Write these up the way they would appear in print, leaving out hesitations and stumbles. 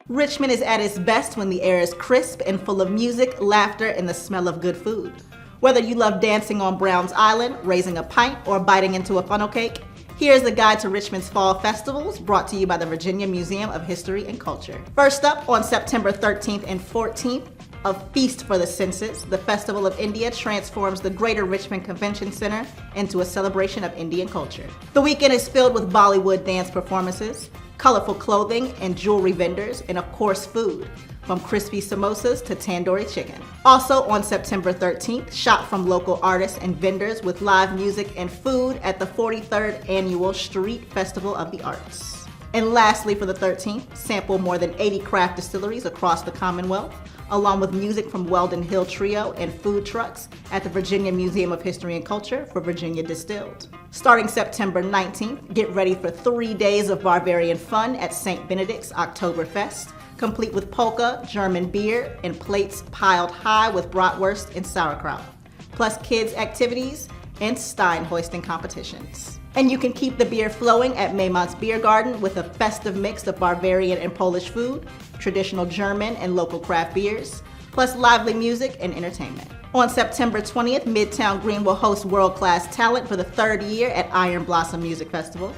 Richmond is at its best when the air is crisp and full of music, laughter, and the smell of good food. Whether you love dancing on Browns Island, raising a pint, or biting into a funnel cake, here's a guide to Richmond's fall festivals brought to you by the Virginia Museum of History and Culture. First up, on September 13th and 14th, a feast for the senses, the Festival of India transforms the Greater Richmond Convention Center into a celebration of Indian culture. The weekend is filled with Bollywood dance performances, colorful clothing and jewelry vendors, and of course food, from crispy samosas to tandoori chicken. Also on September 13th, shop from local artists and vendors with live music and food at the 43rd Annual Street Festival of the Arts. And lastly, for the 13th, sample more than 80 craft distilleries across the Commonwealth, along with music from Weldon Hill Trio and food trucks at the Virginia Museum of History and Culture for Virginia Distilled. Starting September 19th, get ready for 3 days of barbarian fun at St. Benedict's Oktoberfest, complete with polka, German beer, and plates piled high with bratwurst and sauerkraut, plus kids' activities and stein hoisting competitions. And you can keep the beer flowing at Maymont's Beer Garden with a festive mix of Bavarian and Polish food, traditional German and local craft beers, plus lively music and entertainment. On September 20th, Midtown Green will host world-class talent for the third year at Iron Blossom Music Festival.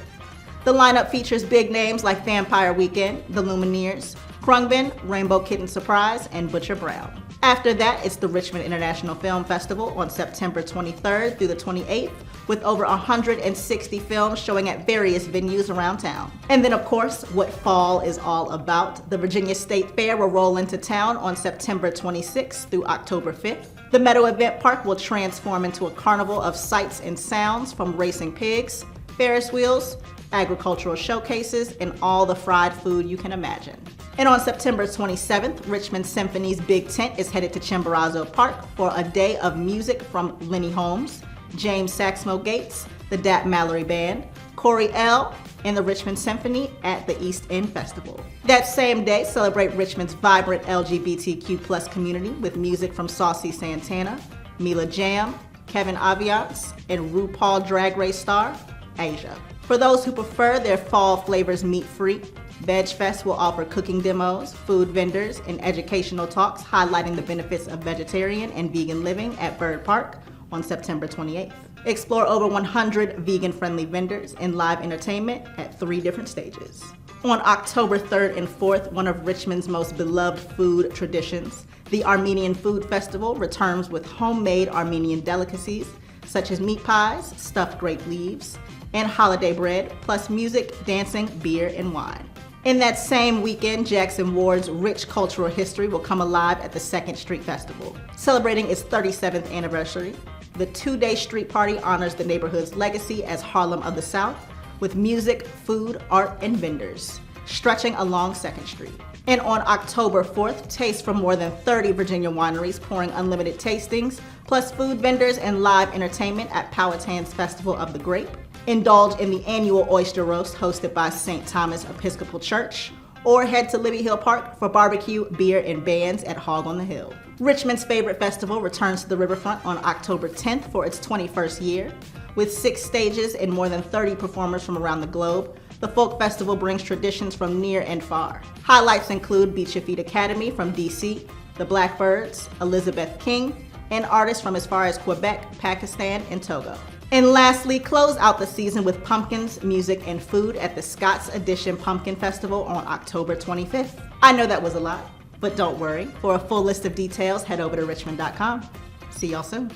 The lineup features big names like Vampire Weekend, The Lumineers, Krungben, Rainbow Kitten Surprise, and Butcher Brown. After that, it's the Richmond International Film Festival on September 23rd through the 28th, with over 160 films showing at various venues around town. And then, of course, what fall is all about. The Virginia State Fair will roll into town on September 26th through October 5th. The Meadow Event Park will transform into a carnival of sights and sounds, from racing pigs, Ferris wheels, agricultural showcases, and all the fried food you can imagine. And on September 27th, Richmond Symphony's Big Tent is headed to Chimborazo Park for a day of music from Lenny Holmes, James Saxmo Gates, the Dap Mallory Band, Corey L., and the Richmond Symphony at the East End Festival. That same day, celebrate Richmond's vibrant LGBTQ+ community with music from Saucy Santana, Mila Jam, Kevin Aviance, and RuPaul Drag Race star, Asia. For those who prefer their fall flavors meat-free, Veg Fest will offer cooking demos, food vendors, and educational talks highlighting the benefits of vegetarian and vegan living at Bird Park on September 28th. Explore over 100 vegan-friendly vendors and live entertainment at 3 different stages. On October 3rd and 4th, one of Richmond's most beloved food traditions, the Armenian Food Festival, returns with homemade Armenian delicacies such as meat pies, stuffed grape leaves, and holiday bread, plus music, dancing, beer, and wine. In that same weekend, Jackson Ward's rich cultural history will come alive at the 2nd Street Festival. Celebrating its 37th anniversary, the 2-day street party honors the neighborhood's legacy as Harlem of the South with music, food, art, and vendors, stretching along 2nd Street. And on October 4th, taste from more than 30 Virginia wineries pouring unlimited tastings, plus food vendors and live entertainment at Powhatan's Festival of the Grape. Indulge in the annual oyster roast hosted by St. Thomas Episcopal Church, or head to Libby Hill Park for barbecue, beer, and bands at Hog on the Hill. Richmond's favorite festival returns to the riverfront on October 10th for its 21st year. With 6 stages and more than 30 performers from around the globe, the Folk Festival brings traditions from near and far. Highlights include Beat Your Feet Academy from DC, the Blackbirds, Elizabeth King, and artists from as far as Quebec, Pakistan, and Togo. And lastly, close out the season with pumpkins, music, and food at the Scott's Edition Pumpkin Festival on October 25th. I know that was a lot, but don't worry. For a full list of details, head over to richmond.com. See y'all soon.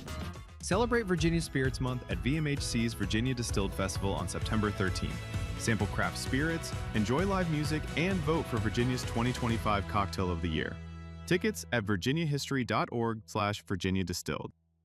Celebrate Virginia Spirits Month at VMHC's Virginia Distilled Festival on September 13th. Sample craft spirits, enjoy live music, and vote for Virginia's 2025 Cocktail of the Year. Tickets at virginiahistory.org/Virginia Distilled.